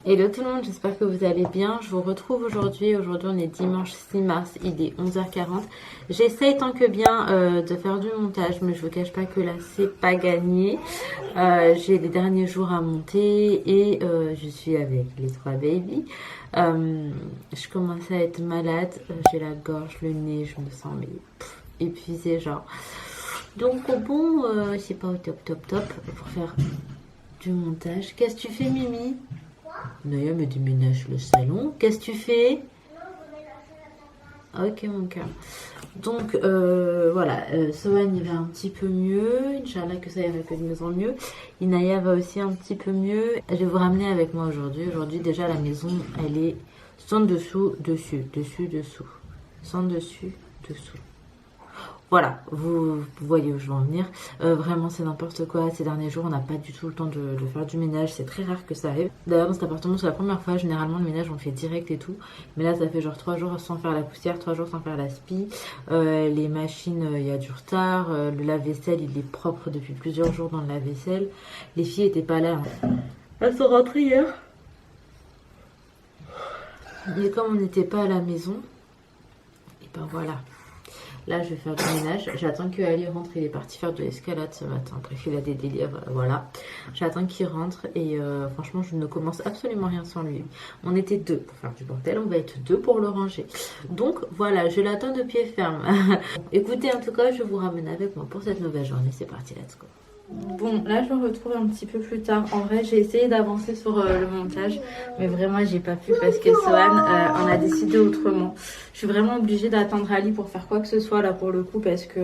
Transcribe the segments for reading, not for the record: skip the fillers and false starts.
Hello tout le monde, j'espère que vous allez bien. Je vous retrouve aujourd'hui. Aujourd'hui on est dimanche 6 mars, il est 11h40. J'essaye tant que bien de faire du montage, mais je vous cache pas que là c'est pas gagné. J'ai les derniers jours à monter et je suis avec les 3 babies. Je commence à être malade, j'ai la gorge, le nez, je me sens épuisée genre. Donc bon, c'est pas au top pour faire du montage. Qu'est-ce que tu fais Mimi? Naya me déménage le salon. Qu'est-ce que tu fais? Ok mon cœur. Donc voilà, Sohan il va un petit peu mieux. Inch'Allah que ça ira que de mieux en mieux. Inaya va aussi un petit peu mieux. Je vais vous ramener avec moi aujourd'hui. Aujourd'hui déjà la maison elle est sans dessous, dessus, dessous. Sans dessus, dessous. Voilà, vous voyez où je veux en venir. Vraiment, c'est n'importe quoi. Ces derniers jours, on n'a pas du tout le temps de faire du ménage. C'est très rare que ça arrive. D'ailleurs, dans cet appartement, c'est la première fois. Généralement, le ménage, on le fait direct et tout. Mais là, ça fait genre 3 jours sans faire la poussière, 3 jours sans faire la spi. Les machines, il y a du retard. Le lave-vaisselle, il est propre depuis plusieurs jours dans le lave-vaisselle. Les filles étaient pas là. Elles sont rentrées hier. Mais comme on n'était pas à la maison, et ben voilà. Là, je vais faire du ménage. J'attends que Ali rentre. Il est parti faire de l'escalade ce matin. Bref, il a des délires. Voilà. J'attends qu'il rentre. Et franchement, je ne commence absolument rien sans lui. On était 2 pour faire du bordel. On va être 2 pour le ranger. Donc, voilà. Je l'attends de pied ferme. Écoutez, en tout cas, je vous ramène avec moi pour cette nouvelle journée. C'est parti, let's go. Bon, là je me retrouve un petit peu plus tard. En vrai, j'ai essayé d'avancer sur le montage, mais vraiment j'ai pas pu parce que Sohan en a décidé autrement. Je suis vraiment obligée d'attendre Ali pour faire quoi que ce soit là pour le coup parce que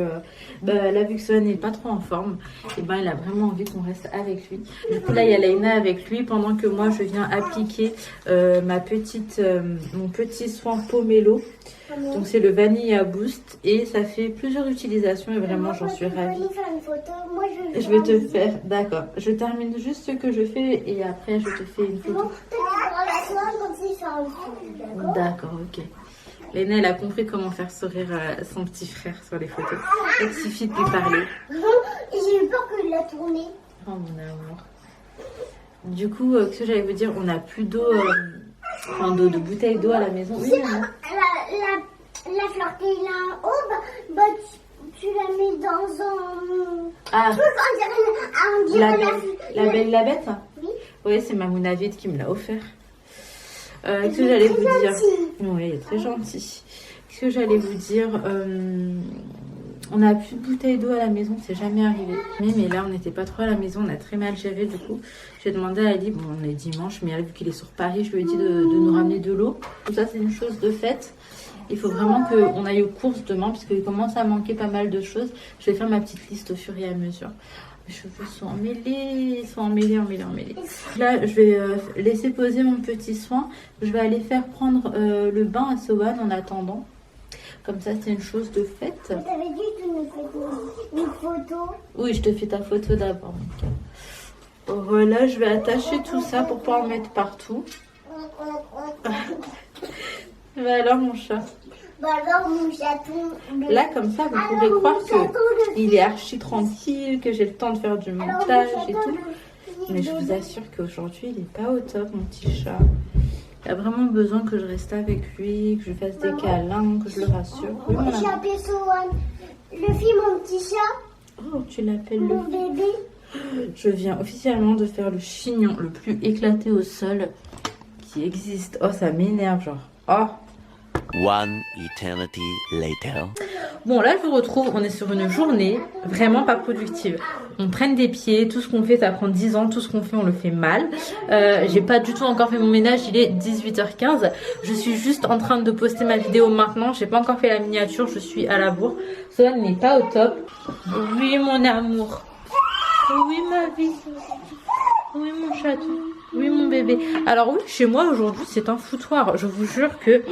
là vu que Sohan n'est pas trop en forme, et ben il a vraiment envie qu'on reste avec lui. Du coup là il y a Laina avec lui pendant que moi je viens appliquer mon petit soin pomelo. Donc c'est le Vanilla Boost et ça fait plusieurs utilisations et vraiment j'en suis ravie. Je vais te faire, d'accord. Je termine juste ce que je fais et après je te fais une photo. D'accord, ok. Léna elle a compris comment faire sourire son petit frère sur les photos. Il suffit de lui parler. J'ai eu peur qu'il l'a tourné. Oh mon amour. Du coup, ce que j'allais vous dire, on n'a plus d'eau. De bouteilles d'eau à la maison. Oui, la fleur qui est là en haut, tu la mets dans un truc, on dirait la belle la bête. Oui. Oui, c'est ma Mounavide qui me l'a offert. Qu'est-ce que j'allais vous dire? Oui, elle est très gentille. Qu'est-ce que j'allais vous dire? On n'a plus de bouteilles d'eau à la maison, c'est jamais arrivé. Mais là, on n'était pas trop à la maison, on a très mal géré du coup. J'ai demandé à Ali, bon, on est dimanche, mais vu qu'il est sur Paris, je lui ai dit de nous ramener de l'eau. Tout ça, c'est une chose de fait. Il faut vraiment qu'on aille aux courses demain, parce qu'il commence à manquer pas mal de choses. Je vais faire ma petite liste au fur et à mesure. Mes cheveux sont emmêlés, emmêlés. Là, je vais laisser poser mon petit soin. Je vais aller faire prendre le bain à Sohan en attendant. Comme ça, c'est une chose de fait. Tu avais dit que tu me fais une photo. Oui, je te fais ta photo d'abord. Voilà, je vais attacher tout ça pour pouvoir en mettre partout. Mais alors, mon chat? Bah alors, mon chaton. Là, comme ça, vous pourrez croire qu'il est archi tranquille, que j'ai le temps de faire du montage et tout. Mais je vous assure qu'aujourd'hui, il n'est pas au top, mon petit chat. Il a vraiment besoin que je reste avec lui, que je fasse des câlins, que je le rassure. Oui, J'ai appelé Sohan. Le film, mon petit chat. Oh, tu l'appelles le mon bébé. Je viens officiellement de faire le chignon le plus éclaté au sol qui existe. Oh, ça m'énerve, genre. Oh. One eternity later. Bon, là, je vous retrouve. On est sur une journée vraiment pas productive. On prenne des pieds. Tout ce qu'on fait, ça prend 10 ans. Tout ce qu'on fait, on le fait mal. J'ai pas du tout encore fait mon ménage. Il est 18h15. Je suis juste en train de poster ma vidéo maintenant. J'ai pas encore fait la miniature. Je suis à la bourre. Sohan n'est pas au top. Oui, mon amour. Oui, ma vie. Oui, mon chaton. Oui, mon bébé. Alors oui, chez moi aujourd'hui, c'est un foutoir. Je vous jure que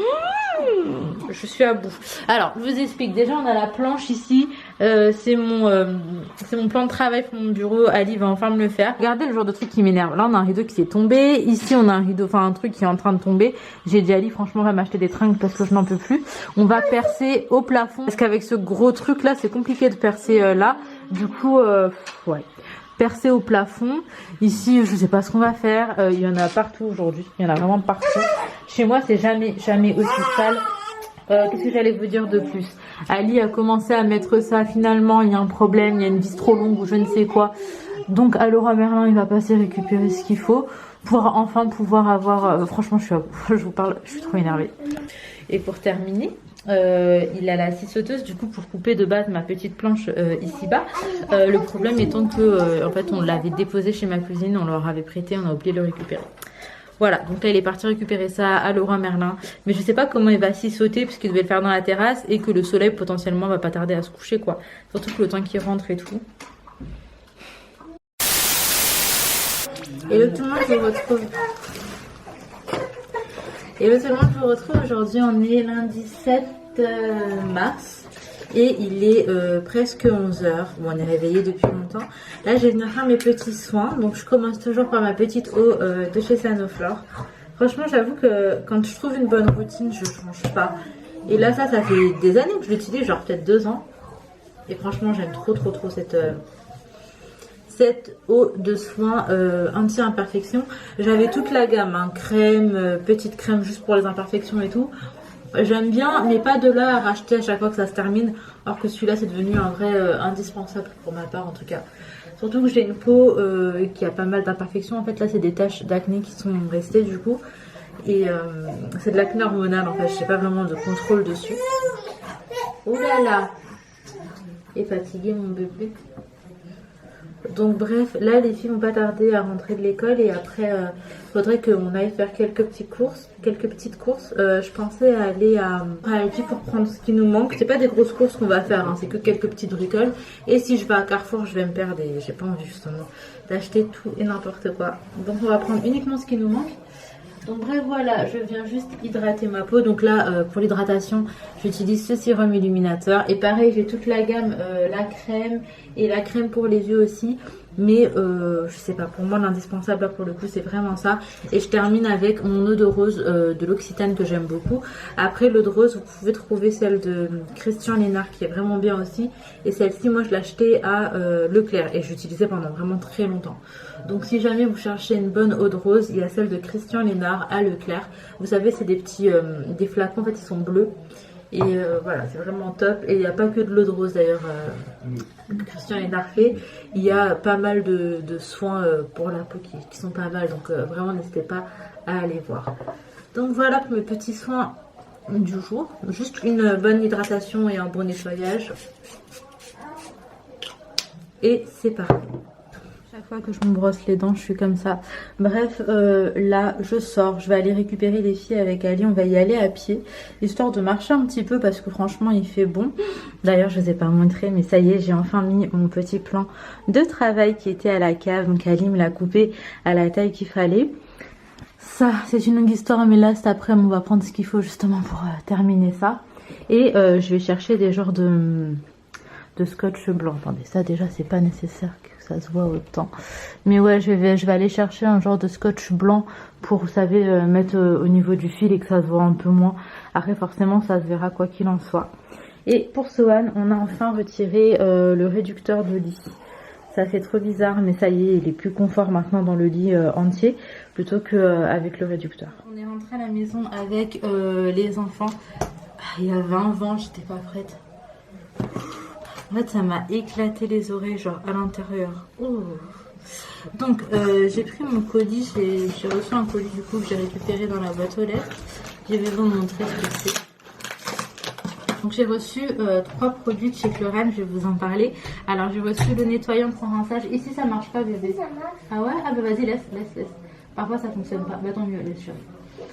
je suis à bout. Alors, je vous explique. Déjà, on a la planche ici. C'est mon plan de travail pour mon bureau. Ali va enfin me le faire. Regardez le genre de truc qui m'énerve. Là, on a un rideau qui s'est tombé. Ici, on a un rideau, enfin un truc qui est en train de tomber. J'ai dit à Ali, franchement, on va m'acheter des tringles parce que je n'en peux plus. On va percer au plafond parce qu'avec ce gros truc là, c'est compliqué de percer là. Du coup, ouais. percé au plafond. Ici, je sais pas ce qu'on va faire. Il y en a partout aujourd'hui. Il y en a vraiment partout. Chez moi, c'est jamais aussi sale. Qu'est-ce que j'allais vous dire de plus? Ali a commencé à mettre ça. Finalement, il y a un problème. Il y a une vis trop longue ou je ne sais quoi. Donc, à Leroy Merlin, il va passer récupérer ce qu'il faut pour enfin pouvoir avoir... franchement, je vous parle, je suis trop énervée. Et pour terminer... il a la scie sauteuse du coup pour couper de base ma petite planche ici bas. Le problème étant que en fait on l'avait déposé chez ma cousine, on leur avait prêté, on a oublié de le récupérer. Voilà, donc là il est parti récupérer ça à Leroy Merlin, mais je sais pas comment il va s'y sauter puisqu'il devait le faire dans la terrasse et que le soleil potentiellement va pas tarder à se coucher quoi, surtout que le temps qu'il rentre et tout. Et le tout le monde je vous retrouve. Et le seulement je vous retrouve aujourd'hui, on est lundi 7 mars et il est presque 11h. Bon, on est réveillé depuis longtemps. Là, je vais venir faire mes petits soins. Donc, je commence toujours par ma petite eau de chez Sanoflore. Franchement, j'avoue que quand je trouve une bonne routine, je ne change pas. Et là, ça fait des années que je l'utilise, genre peut-être 2 ans. Et franchement, j'aime trop cette eau de soin anti-imperfection. J'avais toute la gamme, hein, crème, petite crème juste pour les imperfections et tout. J'aime bien, mais pas de là à racheter à chaque fois que ça se termine. Alors que celui-là, c'est devenu un vrai indispensable pour ma part en tout cas. Surtout que j'ai une peau qui a pas mal d'imperfections. En fait, là, c'est des taches d'acné qui sont restées du coup. Et c'est de l'acné hormonal en fait. Je n'ai pas vraiment de contrôle dessus. Oh là là! Et fatigué mon bébé. Donc bref, là les filles vont pas tarder à rentrer de l'école et après faudrait qu'on aille faire quelques petites courses. Je pensais aller à Aldi pour prendre ce qui nous manque. C'est pas des grosses courses qu'on va faire, hein, c'est que quelques petites bricoles. Et si je vais à Carrefour, je vais me perdre et j'ai pas envie justement d'acheter tout et n'importe quoi. Donc on va prendre uniquement ce qui nous manque. Donc bref voilà, je viens juste hydrater ma peau. Donc là pour l'hydratation j'utilise ce sérum illuminateur. Et pareil j'ai toute la gamme, la crème et la crème pour les yeux aussi. Mais je sais pas, pour moi l'indispensable là pour le coup c'est vraiment ça. Et je termine avec mon eau de rose de l'Occitane que j'aime beaucoup. Après l'eau de rose vous pouvez trouver celle de Christian Lénard qui est vraiment bien aussi. Et celle-ci moi je l'ai achetée à Leclerc et j'utilisais pendant vraiment très longtemps. Donc si jamais vous cherchez une bonne eau de rose, il y a celle de Christian Lénard à Leclerc. Vous savez c'est des petits des flacons en fait ils sont bleus. Et voilà, c'est vraiment top. Et il n'y a pas que de l'eau de rose d'ailleurs que Christian Lénard fait. Il y a pas mal de soins pour la peau qui sont pas mal. Donc vraiment n'hésitez pas à aller voir. Donc voilà pour mes petits soins du jour. Juste une bonne hydratation et un bon nettoyage. Et c'est parti. Chaque fois que je me brosse les dents, je suis comme ça. Bref, là, je sors. Je vais aller récupérer les filles avec Ali. On va y aller à pied, histoire de marcher un petit peu parce que franchement, il fait bon. D'ailleurs, je ne vous ai pas montré, mais ça y est, j'ai enfin mis mon petit plan de travail qui était à la cave. Donc, Ali me l'a coupé à la taille qu'il fallait. Ça, c'est une longue histoire, mais là, cet après-midi, on va prendre ce qu'il faut justement pour terminer ça. Et je vais chercher des genres de scotch blanc. Attendez, ça déjà, c'est pas nécessaire que ça se voit autant. Mais ouais, je vais aller chercher un genre de scotch blanc pour, vous savez, mettre au niveau du fil et que ça se voit un peu moins. Après, forcément, ça se verra quoi qu'il en soit. Et pour Sohan, on a enfin retiré le réducteur de lit. Ça fait trop bizarre, mais ça y est, il est plus confort maintenant dans le lit entier plutôt qu'avec le réducteur. On est rentré à la maison avec les enfants. Il y avait un vent, j'étais pas prête. En fait, ça m'a éclaté les oreilles, genre à l'intérieur. Oh. Donc, j'ai pris mon colis. J'ai reçu un colis du coup que j'ai récupéré dans la boîte aux lettres. Je vais vous montrer ce que c'est. Donc, j'ai reçu 3 produits de chez Chlorane. Je vais vous en parler. Alors, j'ai reçu le nettoyant sans rinçage. Ici, ça marche pas, bébé. Ça marche. Ah ouais? Ah bah vas-y, laisse. Parfois, ça fonctionne pas. Bah tant mieux, laisse chérie.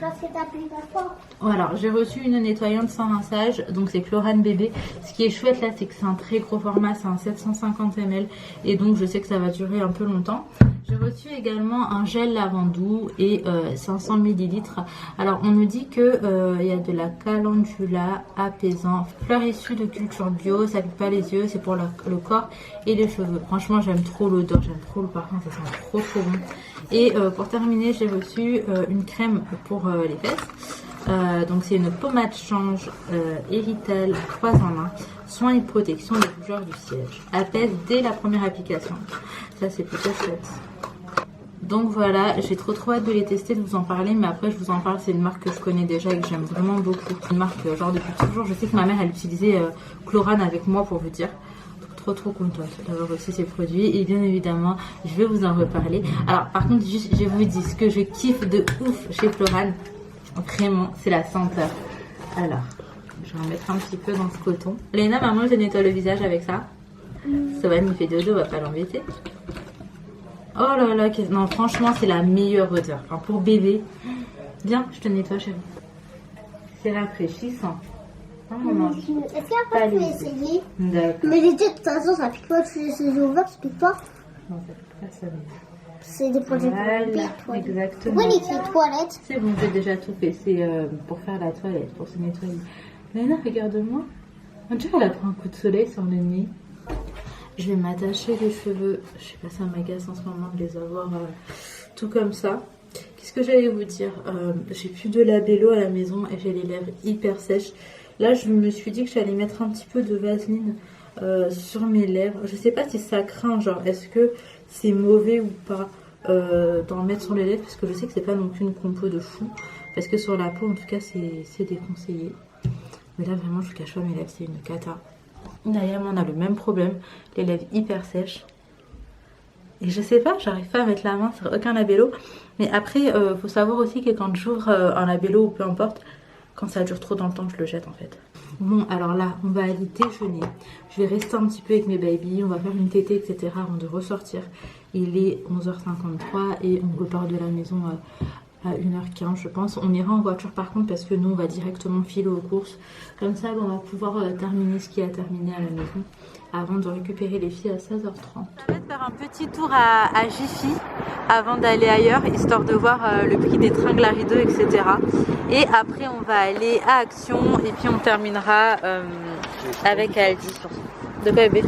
Parce que t'appuies pas fort. Alors, j'ai reçu une nettoyante sans rinçage, donc c'est Chlorane bébé. Ce qui est chouette là, c'est que c'est un très gros format, c'est un 750 ml et donc je sais que ça va durer un peu longtemps. J'ai reçu également un gel lavandou et 500 ml. Alors, on nous dit que il y a de la calendula apaisant, fleurs issues de culture bio, ça pique pas les yeux, c'est pour le corps et les cheveux. Franchement, j'aime trop l'odeur, j'aime trop le parfum, ça sent trop bon. Et pour terminer, j'ai reçu une crème pour les fesses. Donc c'est une pommade change Heritel 3 en 1, soin et protection des rougeurs du siège. Apaise dès la première application. Ça c'est plutôt chouette. Donc voilà, j'ai trop hâte de les tester, de vous en parler, mais après je vous en parle, c'est une marque que je connais déjà et que j'aime vraiment beaucoup. Une marque genre depuis toujours, je sais que ma mère elle utilisait Chlorane avec moi pour vous dire. Donc trop contente d'avoir aussi ces produits et bien évidemment je vais vous en reparler. Alors par contre juste je vous dis ce que je kiffe de ouf chez Chlorane, vraiment c'est la senteur. Alors je vais en mettre un petit peu dans ce coton. Léna, maman je nettoie le visage avec ça. Ça va, il fait dodo, on va pas l'embêter. Oh là là, non franchement c'est la meilleure odeur. Enfin, pour bébé. Viens, je te nettoie chérie. C'est rafraîchissant. Est-ce qu'après tu peux essayer? D'accord. Mais les deux de toute façon ça pique pas, tu les as ouverts, ça pique pas. Non, ça pique pas, ça va. C'est des produits Voilà, pour les exactement. Pourquoi il écrit toilette? C'est bon, j'ai déjà tout fait. C'est pour faire la toilette, pour se nettoyer. Léna, regarde-moi. On dirait qu'elle a pris un coup de soleil sur le nez. Je vais m'attacher les cheveux. Je sais pas, ça m'agace en ce moment de les avoir tout comme ça. Qu'est-ce que j'allais vous dire? J'ai plus de labello à la maison et j'ai les lèvres hyper sèches. Là, je me suis dit que j'allais mettre un petit peu de vaseline sur mes lèvres. Je sais pas si ça craint, genre, est-ce que c'est mauvais ou pas d'en mettre sur les lèvres, parce que je sais que c'est pas non plus une compo de fou. Parce que sur la peau, en tout cas, c'est déconseillé. Mais là, vraiment, je vous cache pas, mes lèvres, c'est une cata. D'ailleurs, on a le même problème, les lèvres hyper sèches. Et je sais pas, j'arrive pas à mettre la main sur aucun labello. Mais après, faut savoir aussi que quand j'ouvre un labello ou peu importe, quand ça dure trop dans le temps, je le jette en fait. Bon, alors là, on va aller déjeuner. Je vais rester un petit peu avec mes babies, on va faire une tétée, etc. avant de ressortir. Il est 11h53 et on repart de la maison à 1h15 je pense. On ira en voiture par contre parce que nous on va directement filer aux courses. Comme ça on va pouvoir terminer ce qui a terminé à la maison avant de récupérer les filles à 16h30. On va faire un petit tour à Jiffy avant d'aller ailleurs, histoire de voir le prix des tringles à rideaux, etc. Et après on va aller à Action et puis on terminera avec Aldi. De quoi bébé?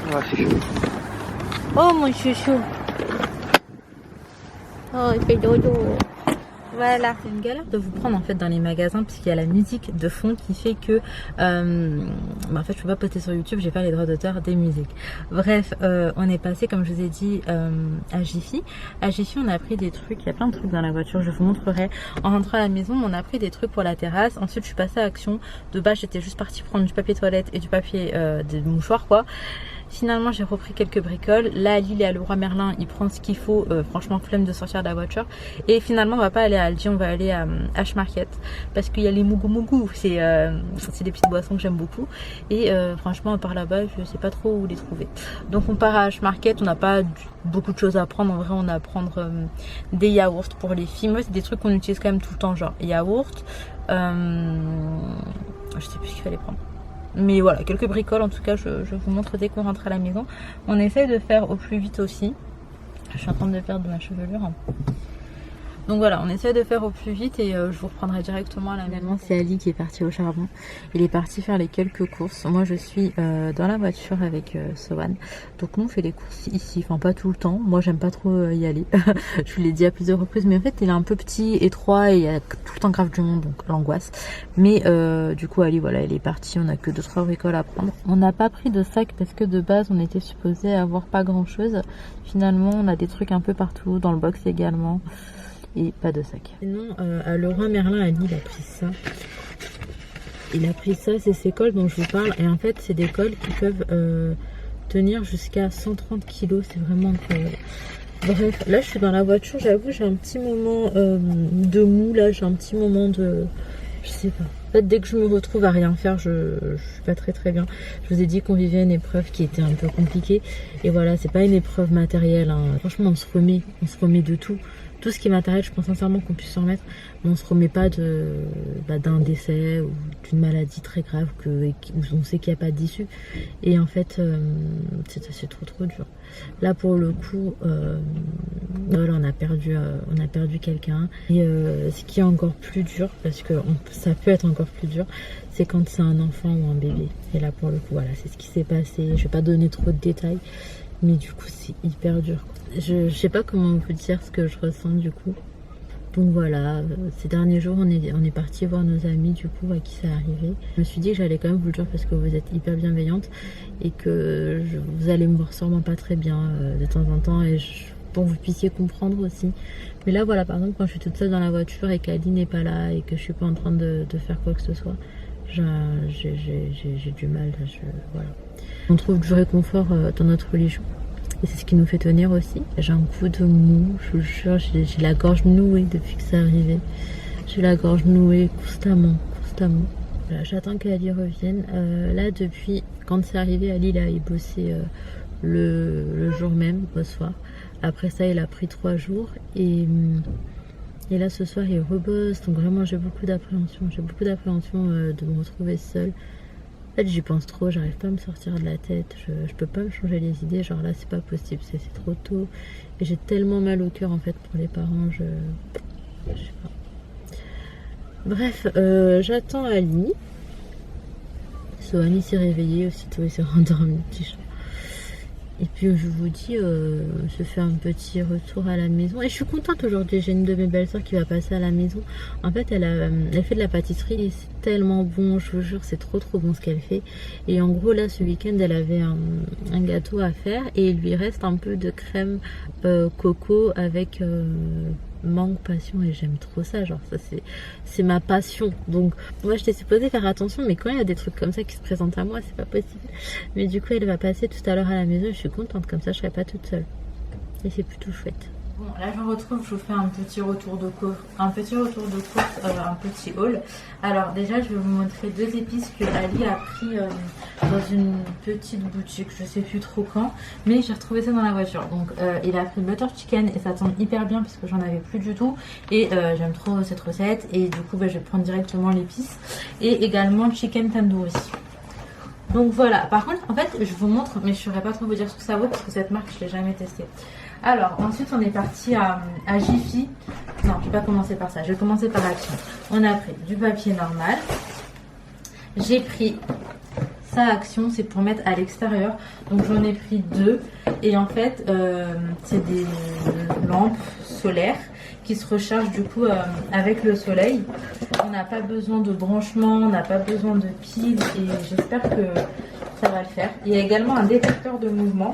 Ouais, c'est chaud. Oh mon chouchou. Oh, il fait dodo. Voilà, c'est une galère de vous prendre en fait dans les magasins puisqu'il y a la musique de fond qui fait que en fait je peux pas poster sur YouTube, j'ai pas les droits d'auteur des musiques. Bref, on est passé comme je vous ai dit à Jiffy. À Jiffy on a pris des trucs, il y a plein de trucs dans la voiture, je vous montrerai. En rentrant à la maison on a pris des trucs pour la terrasse. Ensuite je suis passée à Action. De base j'étais juste partie prendre du papier toilette et du papier des mouchoirs quoi. Finalement j'ai repris quelques bricoles. Là à Lille et à Leroy Merlin il prend ce qu'il faut. Franchement flemme de sortir de la voiture. Et finalement on va pas aller à Aldi, on va aller à H-Market. Parce qu'il y a les mougou mougou. C'est des petites boissons que j'aime beaucoup. Et franchement par là-bas je sais pas trop où les trouver. Donc on part à H-Market. On n'a pas beaucoup de choses à prendre. En vrai on a à prendre des yaourts pour les filles. Moi c'est des trucs qu'on utilise quand même tout le temps. Genre yaourt. Je sais plus ce qu'il fallait prendre. Mais voilà, quelques bricoles en tout cas, je vous montre dès qu'on rentre à la maison. On essaye de faire au plus vite aussi. Je suis en train de perdre ma chevelure. Donc voilà, on essaie de faire au plus vite et je vous reprendrai directement à la maison. C'est Ali qui est parti au charbon. Il est parti faire les quelques courses. Moi je suis dans la voiture avec Sohan. Donc nous on fait les courses ici, enfin pas tout le temps. Moi j'aime pas trop y aller. Je vous l'ai dit à plusieurs reprises, mais en fait il est un peu petit, étroit et il y a tout le temps grave du monde, donc l'angoisse. Mais du coup Ali voilà, il est parti. On a que 2-3 bricoles à prendre. On n'a pas pris de sac parce que de base on était supposé avoir pas grand chose. Finalement on a des trucs un peu partout, dans le box également. Et pas de sac. Sinon, à Leroy Merlin, Ali, il a pris ça. Il a pris ça, c'est ces cols dont je vous parle. Et en fait, c'est des cols qui peuvent tenir jusqu'à 130 kg. C'est vraiment incroyable. Bref, là, je suis dans la voiture. J'avoue, j'ai un petit moment de mou. Là, j'ai un petit moment de... Je sais pas. En fait, dès que je me retrouve à rien faire, je suis pas très bien. Je vous ai dit qu'on vivait une épreuve qui était un peu compliquée. Et voilà, c'est pas une épreuve matérielle. Hein. Franchement, on se remet de tout. Tout ce qui m'intéresse, je pense sincèrement qu'on puisse s'en remettre, mais on se remet pas d'un décès ou d'une maladie très grave où on sait qu'il n'y a pas d'issue. Et en fait, c'est trop dur. Là, pour le coup, voilà, on a perdu quelqu'un. Et ce qui est encore plus dur, parce que ça peut être encore plus dur, c'est quand c'est un enfant ou un bébé. Et là, pour le coup, voilà, c'est ce qui s'est passé. Je vais pas donner trop de détails, mais du coup, c'est hyper dur, quoi. Je sais pas comment on peut dire ce que je ressens du coup. Donc voilà, ces derniers jours on est parti voir nos amis du coup à qui c'est arrivé. Je me suis dit que j'allais quand même vous le dire parce que vous êtes hyper bienveillante et que vous allez me voir sûrement pas très bien de temps en temps et pour que vous puissiez comprendre aussi. Mais là voilà, par exemple quand je suis toute seule dans la voiture et qu'Ali n'est pas là et que je suis pas en train de faire quoi que ce soit, j'ai du mal, voilà. On trouve du réconfort dans notre religion. Et c'est ce qui nous fait tenir aussi. J'ai un coup de mou, je vous jure, j'ai la gorge nouée depuis que c'est arrivé. J'ai la gorge nouée constamment. Voilà, j'attends qu'Ali revienne. Là, depuis quand c'est arrivé, Ali il a bossé le jour même, au soir. Après ça, il a pris 3 jours. Et là, ce soir, il rebosse. Donc vraiment, j'ai beaucoup d'appréhension. De me retrouver seule. En fait, j'y pense trop, j'arrive pas à me sortir de la tête, je peux pas me changer les idées, genre là c'est pas possible, c'est trop tôt. Et j'ai tellement mal au cœur en fait pour les parents, je sais pas. Bref, j'attends Ali. Sohani s'est réveillé, aussitôt il s'est rendormi, petit chat. Et puis je vous dis, je fais un petit retour à la maison. Et je suis contente aujourd'hui, j'ai une de mes belles-sœurs qui va passer à la maison. En fait, elle fait de la pâtisserie et c'est tellement bon, je vous jure, c'est trop bon ce qu'elle fait. Et en gros, là, ce week-end, elle avait un gâteau à faire et il lui reste un peu de crème coco avec mangue passion et j'aime trop ça, genre ça c'est ma passion. Donc moi j'étais supposée faire attention, mais quand il y a des trucs comme ça qui se présentent à moi, c'est pas possible. Mais du coup elle va passer tout à l'heure à la maison et je suis contente, comme ça je serai pas toute seule et c'est plutôt chouette. Bon, là je vous retrouve, je vous fais un petit retour de course, un petit haul. Alors déjà je vais vous montrer 2 épices que Ali a pris dans une petite boutique, je sais plus trop quand, mais j'ai retrouvé ça dans la voiture. Donc il a pris butter chicken et ça tombe hyper bien parce que j'en avais plus du tout et j'aime trop cette recette et du coup je vais prendre directement l'épice et également chicken tandoori. Donc voilà, par contre en fait je vous montre mais je ne saurais pas trop vous dire ce que ça vaut parce que cette marque je l'ai jamais testée. Alors ensuite on est parti à Jiffy. Non, je vais pas commencer par ça, je vais commencer par Action. On a pris du papier normal. J'ai pris ça Action, c'est pour mettre à l'extérieur. Donc j'en ai pris 2. Et en fait c'est des lampes solaires qui se rechargent du coup avec le soleil. On n'a pas besoin de branchement, on n'a pas besoin de piles et j'espère que ça va le faire. Il y a également un détecteur de mouvement.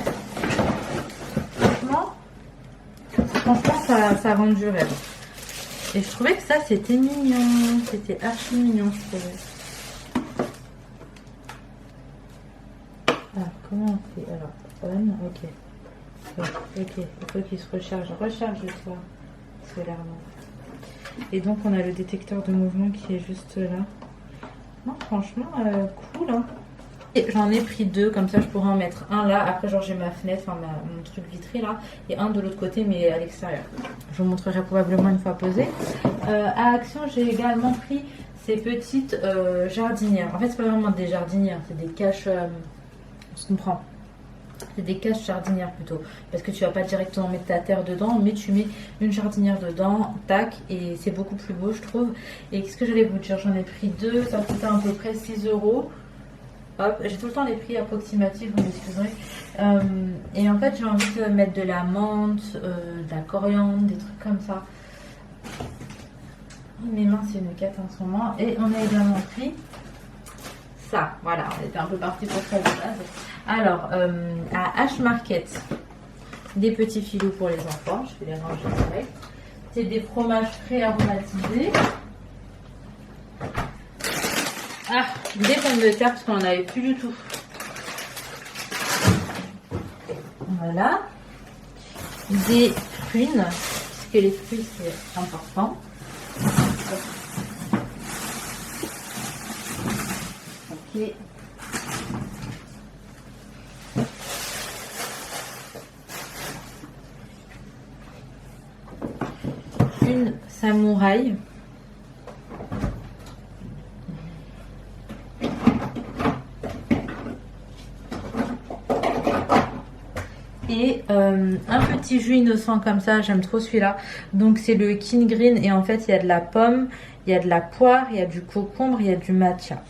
Franchement ça rend du rêve. Et je trouvais que ça c'était mignon, c'était archi mignon je trouvais. Ah, comment on fait? Alors, on, ok, il faut qu'il se recharge-toi solairement. Et donc on a le détecteur de mouvement qui est juste là. Non, franchement, cool hein. Et j'en ai pris 2, comme ça je pourrais en mettre un là. Après genre j'ai ma fenêtre, enfin mon truc vitré là. Et un de l'autre côté mais à l'extérieur. Je vous montrerai probablement une fois posé. À Action j'ai également pris ces petites jardinières. En fait c'est pas vraiment des jardinières, c'est des caches... on se comprend. C'est des caches jardinières plutôt. Parce que tu vas pas directement mettre ta terre dedans, mais tu mets une jardinière dedans, tac, et c'est beaucoup plus beau je trouve. Et qu'est-ce que j'allais vous dire? J'en ai pris 2, ça coûtait à peu près 6 €. Hop, j'ai tout le temps les prix approximatifs, vous m'excuserez. Et en fait, j'ai envie de mettre de la menthe, de la coriandre, des trucs comme ça. Mes mains, c'est une cata en ce moment. Et on a également pris ça. Voilà, on était un peu parti pour ça de base. Alors, à H-Market, des petits filous pour les enfants. Je vais les ranger direct. C'est des fromages frais aromatisés. Ah, des pommes de terre parce qu'on n'en avait plus du tout. Voilà. Des prunes, puisque les fruits c'est important. Ok. Une samouraï. Et un petit jus innocent comme ça, j'aime trop celui-là. Donc c'est le King Green et en fait il y a de la pomme, il y a de la poire, il y a du concombre, il y a du matcha.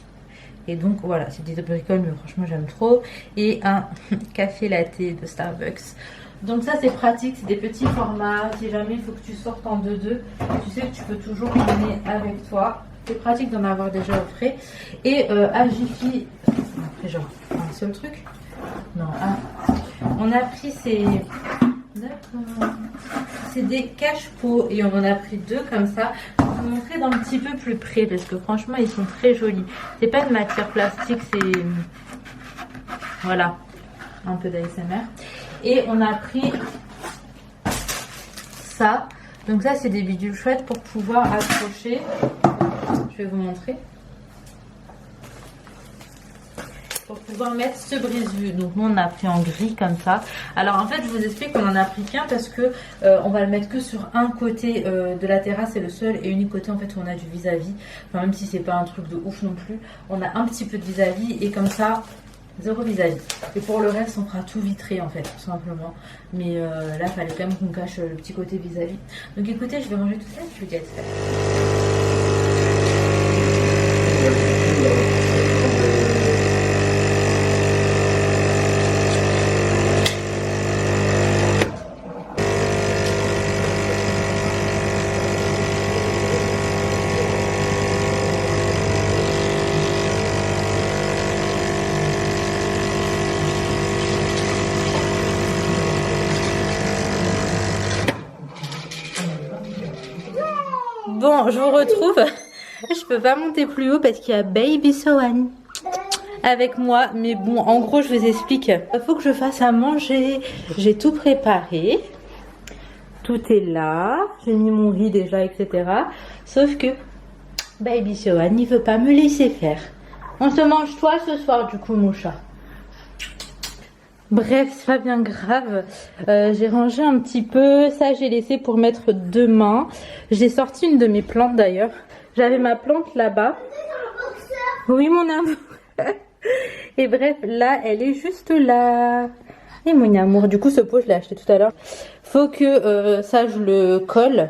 Et donc voilà, c'est des bricoles mais franchement j'aime trop. Et un café latte de Starbucks. Donc ça c'est pratique, c'est des petits formats. Si jamais il faut que tu sortes en 2-2, tu sais que tu peux toujours l'emmener avec toi. C'est pratique d'en avoir déjà au frais. Et à Jiffy, on a genre un seul truc. Non, on a pris ces... C'est des cache-pots et on en a pris 2 comme ça. Je vais vous montrer d'un petit peu plus près parce que franchement ils sont très jolis. C'est pas de matière plastique, c'est... Voilà, un peu d'ASMR. Et on a pris ça. Donc ça c'est des bidules chouettes pour pouvoir accrocher. Je vais vous montrer. Pour pouvoir mettre ce brise-vue. Donc nous on a pris en gris comme ça. Alors en fait je vous explique qu'on en a pris qu'un parce que on va le mettre que sur un côté de la terrasse, c'est le seul et unique côté en fait où on a du vis-à-vis. Enfin, même si c'est pas un truc de ouf non plus, on a un petit peu de vis-à-vis et comme ça 0 vis-à-vis. Et pour le reste on fera tout vitré en fait tout simplement. Mais là il fallait quand même qu'on cache le petit côté vis-à-vis. Donc écoutez, je vais ranger tout ça et je vous dis à tout à l'heure. Bon, je vous retrouve. Je peux pas monter plus haut parce qu'il y a Baby Sohan avec moi. Mais bon, en gros, je vous explique. Il faut que je fasse à manger. J'ai tout préparé. Tout est là. J'ai mis mon riz déjà, etc. Sauf que Baby Sohan, il veut pas me laisser faire. On se mange toi ce soir, du coup, mon chat. Bref, c'est pas bien grave. J'ai rangé un petit peu. Ça, j'ai laissé pour mettre demain. J'ai sorti une de mes plantes d'ailleurs. J'avais ma plante là-bas. Oui, mon amour. Et bref, là, elle est juste là. Et mon amour. Du coup, ce pot, je l'ai acheté tout à l'heure. Faut que ça, je le colle.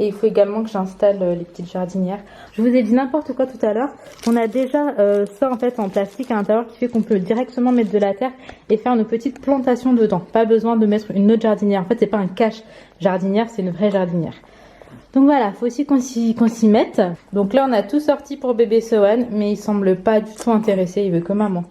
Et il faut également que j'installe les petites jardinières. Je vous ai dit n'importe quoi tout à l'heure. On a déjà ça en fait en plastique à l'intérieur qui fait qu'on peut directement mettre de la terre et faire une petite plantation dedans. Pas besoin de mettre une autre jardinière. En fait, c'est pas un cache jardinière, c'est une vraie jardinière. Donc voilà, faut aussi qu'on s'y mette. Donc là, on a tout sorti pour bébé Sohan, mais il semble pas du tout intéressé. Il veut que maman.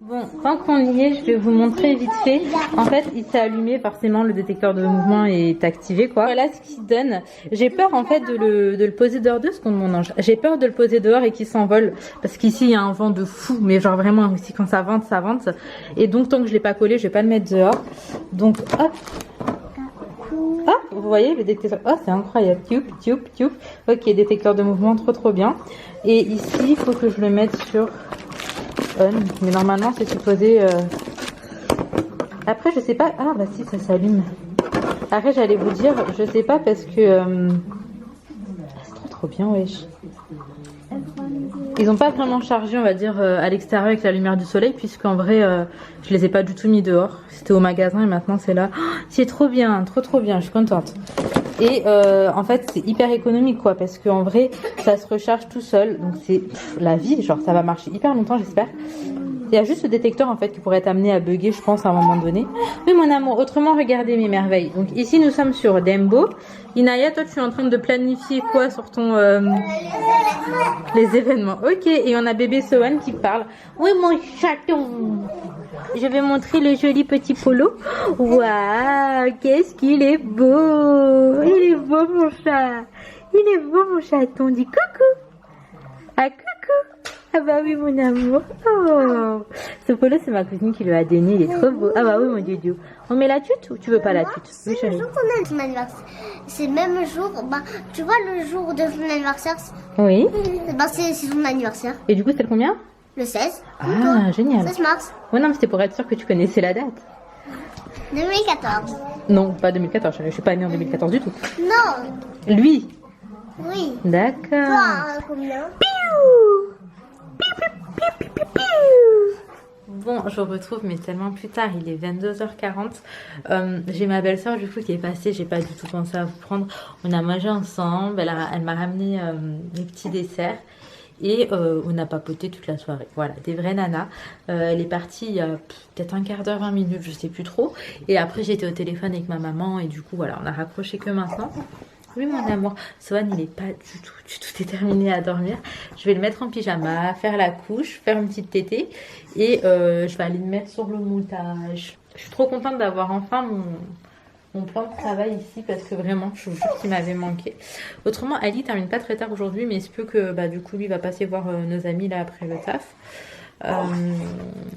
Bon, tant qu'on y est, je vais vous montrer vite fait. En fait, il s'est allumé, forcément, le détecteur de mouvement est activé, quoi. Voilà ce qu'il donne. J'ai peur, en fait, de le poser dehors, 2 secondes, mon ange. J'ai peur de le poser dehors et qu'il s'envole. Parce qu'ici, il y a un vent de fou. Mais genre, vraiment, ici, quand ça vente, ça vente. Et donc, tant que je l'ai pas collé, je vais pas le mettre dehors. Donc, hop. Ah, vous voyez le détecteur. Oh, c'est incroyable. Tioup, tioup, tioup. Ok, détecteur de mouvement, trop, trop bien. Et ici, il faut que je le mette sur... mais normalement c'est supposé après je sais pas. Ah bah si, ça s'allume. Après j'allais vous dire, je sais pas parce que c'est trop bien, wesh. Ils ont pas vraiment chargé, on va dire, à l'extérieur avec la lumière du soleil, puisqu'en vrai je les ai pas du tout mis dehors. C'était au magasin et maintenant c'est là. Oh, c'est trop bien, trop bien, je suis contente. Et en fait c'est hyper économique, quoi, parce qu'en vrai ça se recharge tout seul. Donc c'est la vie, genre ça va marcher hyper longtemps, j'espère. Il y a juste ce détecteur en fait qui pourrait t'amener à bugger, je pense, à un moment donné. Oui, mon amour, autrement, regardez mes merveilles. Donc ici, nous sommes sur Dembo. Inaya, toi, tu es en train de planifier quoi sur ton... Les événements. Ok, et on a bébé Sohan qui parle. Oui, mon chaton. Je vais montrer le joli petit polo. Waouh, qu'est-ce qu'il est beau. Il est beau, mon chat. Il est beau, mon chaton. Dis coucou. Ah, coucou. Ah bah oui, mon amour. Oh. Ce polo, c'est ma cousine qui lui a donné. Il est trop beau. Ah bah oui, mon dieu. On met la tute ou tu veux pas la tute? Oui, C'est le jour qu'on a ton anniversaire. C'est le même jour. Bah, tu vois, le jour de ton anniversaire, Oui. bah, c'est son anniversaire. Et du coup, c'est le combien? Le 16. Ah, génial. 16 mars. Ouais, non, mais c'était pour être sûr que tu connaissais la date. 2014. Non, pas 2014, chérie. Je suis pas née en 2014 du tout. Non. Lui. Oui. D'accord. Toi, combien? Bon, je retrouve, mais tellement plus tard, il est 22h40. J'ai ma belle-sœur du coup qui est passée, j'ai pas du tout pensé à vous prendre. On a mangé ensemble, elle m'a ramené des petits desserts et on a papoté toute la soirée. Voilà, des vraies nanas. Elle est partie il y a peut-être un quart d'heure, 20 minutes, je sais plus trop. Et après, j'étais au téléphone avec ma maman et du coup, voilà, on a raccroché que maintenant. Oui, mon amour. Sohan, il n'est pas du tout déterminé à dormir. Je vais le mettre en pyjama, faire la couche, faire une petite tétée. Et je vais aller le mettre sur le montage. Je suis trop contente d'avoir enfin mon plan de travail ici parce que vraiment, je vous jure qu'il m'avait manqué. Autrement, Ali termine pas très tard aujourd'hui, mais il se peut que bah, du coup, lui va passer voir nos amis là après le taf.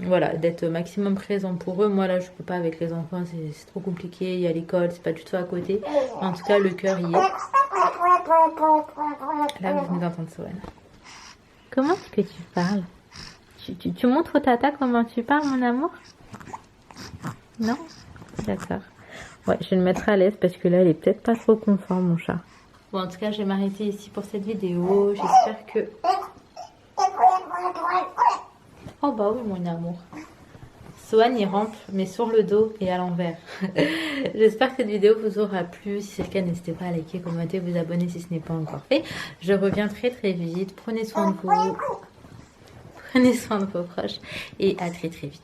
Voilà, d'être maximum présent pour eux. Moi là je peux pas avec les enfants, c'est trop compliqué, il y a l'école, c'est pas du tout à côté. En tout cas le cœur y est. Là vous venez d'entendre Sohan. Comment est-ce que tu parles? Tu montres au tata comment tu parles, mon amour? Non? D'accord. Ouais, je vais le mettre à l'aise parce que là elle est peut-être pas trop confort, mon chat. Bon, en tout cas je vais m'arrêter ici pour cette vidéo. J'espère que... Oh bah oui, mon amour. Sohan il rampe mais sur le dos et à l'envers. J'espère que cette vidéo vous aura plu. Si c'est le cas, n'hésitez pas à liker, commenter, vous abonner si ce n'est pas encore fait. Je reviens très vite. Prenez soin de vous. Prenez soin de vos proches et à très vite.